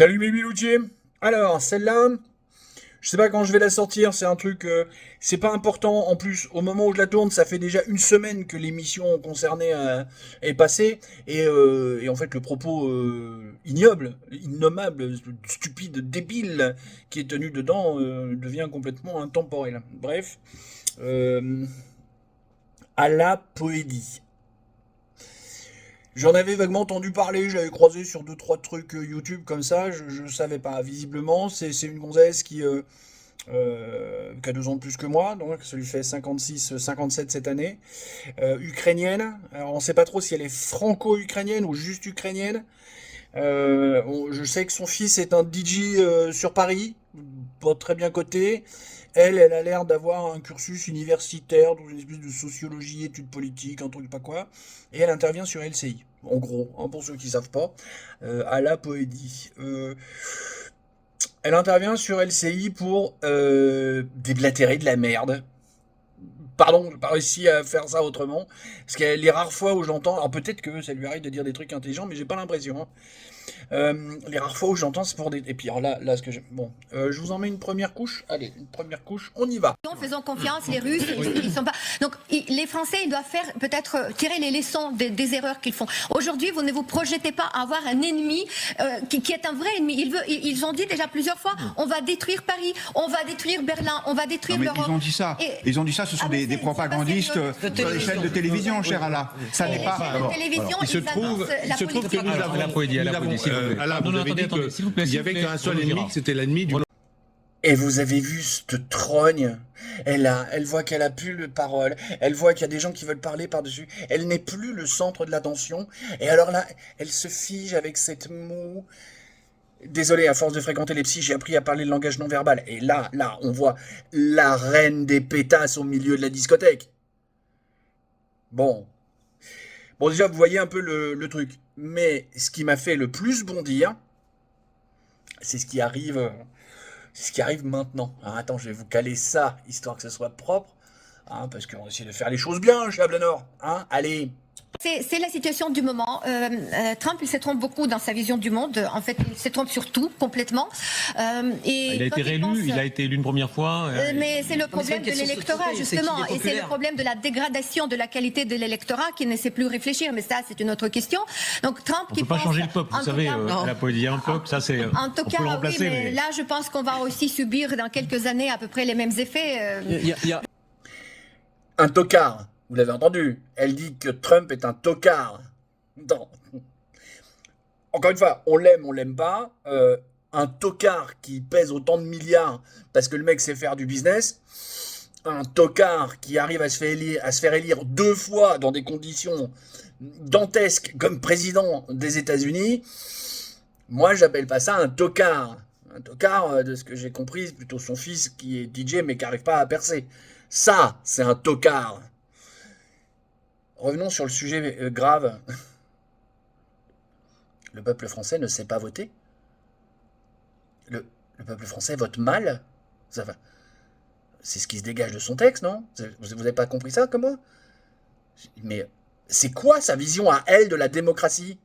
Salut mes biloutiers. Alors, celle-là, je sais pas quand je vais la sortir, c'est un truc, c'est pas important. En plus, au moment où je la tourne, ça fait déjà une semaine que l'émission concernée est passée. Et en fait, le propos ignoble, innommable, stupide, débile qui est tenu dedans devient complètement intemporel. Bref, euh, à la poédie. J'en avais vaguement entendu parler, je l'avais croisé sur deux trois trucs YouTube comme ça, je savais pas. Visiblement, c'est une gonzesse qui a 2 ans de plus que moi, donc ça lui fait 56, 57 cette année, ukrainienne. Alors on sait pas trop si elle est franco-ukrainienne ou juste ukrainienne. Je sais que son fils est un DJ sur Paris, pas très bien coté. Elle a l'air d'avoir un cursus universitaire dans une espèce de sociologie, études politiques, un truc pas quoi. Et elle intervient sur LCI, en gros, hein, pour ceux qui savent pas, à la poédie. Elle intervient sur LCI pour déblatérer de la merde. Pardon, j'ai pas réussi à faire ça autrement. Parce que les rares fois où j'entends, alors peut-être que ça lui arrive de dire des trucs intelligents, mais j'ai pas l'impression, hein. Les rares fois où j'entends, c'est pour des. Et puis alors là, ce que j'ai. Bon, je vous en mets une première couche. Allez, une première couche, on y va. Faisons confiance, les Russes, ils sont pas. Donc, les Français, ils doivent faire peut-être tirer les leçons des erreurs qu'ils font. Aujourd'hui, vous ne vous projetez pas à avoir un ennemi qui est un vrai ennemi. Ils ont dit déjà plusieurs fois, on va détruire Paris, on va détruire Berlin, on va détruire l'Europe. Ils ont dit ça. Ils ont dit ça. Ce sont des propagandistes sur les chaînes de télévision, cher Allah. Ça n'est pas. Il se trouve que nous avons. Allah, vous avez dit qu'il n'y avait qu'un seul ennemi, que c'était l'ennemi du. Et vous avez vu cette trogne, elle voit qu'elle a plus de parole, elle voit qu'il y a des gens qui veulent parler par-dessus, elle n'est plus le centre de l'attention, et alors là, elle se fige avec cette moue. Désolé, à force de fréquenter les psys, j'ai appris à parler le langage non verbal, et là, on voit la reine des pétasses au milieu de la discothèque. Bon, déjà, vous voyez un peu le truc, mais ce qui m'a fait le plus bondir, c'est ce qui arrive. C'est ce qui arrive maintenant. Alors, attends, je vais vous caler ça, histoire que ce soit propre. Hein, parce qu'on essaie de faire les choses bien, chez Ablanor. Hein, allez. C'est la situation du moment. Trump, il se trompe beaucoup dans sa vision du monde. En fait, il se trompe sur tout, complètement. Il a été réélu, il a été élu une première fois. Mais c'est le problème de l'électorat, justement. Et c'est le problème de la dégradation de la qualité de l'électorat qui ne sait plus réfléchir. Mais ça, c'est une autre question. Donc, Trump on ne peut pas changer le peuple, vous savez, la poésie, un peuple, ça c'est. En tout cas, oui, mais là, je pense qu'on va aussi subir dans quelques années à peu près les mêmes effets. Un tocard. Vous l'avez entendu, elle dit que Trump est un tocard. Non. Encore une fois, on l'aime pas. Un tocard qui pèse autant de milliards parce que le mec sait faire du business. Un tocard qui arrive à se faire élire 2 fois dans des conditions dantesques comme président des États-Unis. Moi, j'appelle pas ça un tocard. Un tocard, de ce que j'ai compris, c'est plutôt son fils qui est DJ mais qui n'arrive pas à percer. Ça, c'est un tocard. Revenons sur le sujet grave. Le peuple français ne sait pas voter. Le peuple français vote mal. C'est ce qui se dégage de son texte, non? Vous n'avez pas compris ça comme moi? Mais c'est quoi sa vision à elle de la démocratie?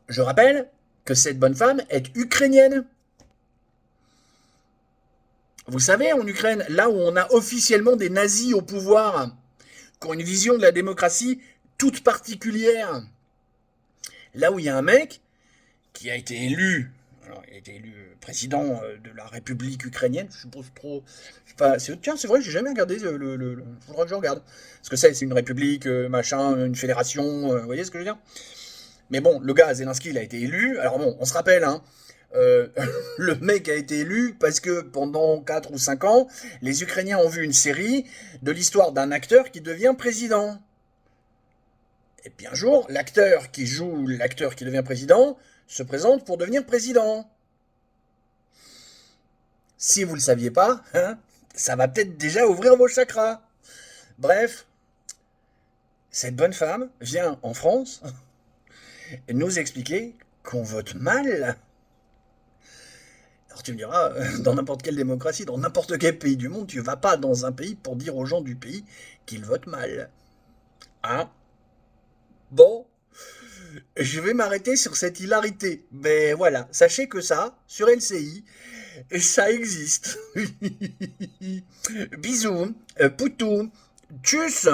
Je rappelle que cette bonne femme est ukrainienne. Vous savez, en Ukraine, là où on a officiellement des nazis au pouvoir, qui ont une vision de la démocratie toute particulière. Là où il y a un mec qui a été élu, alors il a été élu président de la République ukrainienne, je suppose trop. Tiens, c'est vrai, j'ai jamais regardé faudra que je regarde. Parce que c'est une république, machin, une fédération, vous voyez ce que je veux dire? Mais bon, le gars, Zelensky, il a été élu. Alors bon, on se rappelle, hein. Le mec a été élu parce que pendant 4 ou 5 ans, les Ukrainiens ont vu une série de l'histoire d'un acteur qui devient président. Et puis un jour, l'acteur qui joue l'acteur qui devient président se présente pour devenir président. Si vous ne le saviez pas, hein, ça va peut-être déjà ouvrir vos chakras. Bref, cette bonne femme vient en France nous expliquer qu'on vote mal. Alors tu me diras, dans n'importe quelle démocratie, dans n'importe quel pays du monde, tu ne vas pas dans un pays pour dire aux gens du pays qu'ils votent mal. Hein? Bon. je vais m'arrêter sur cette hilarité. Mais voilà, sachez que ça, sur LCI, ça existe. Bisous, poutou, tchuss.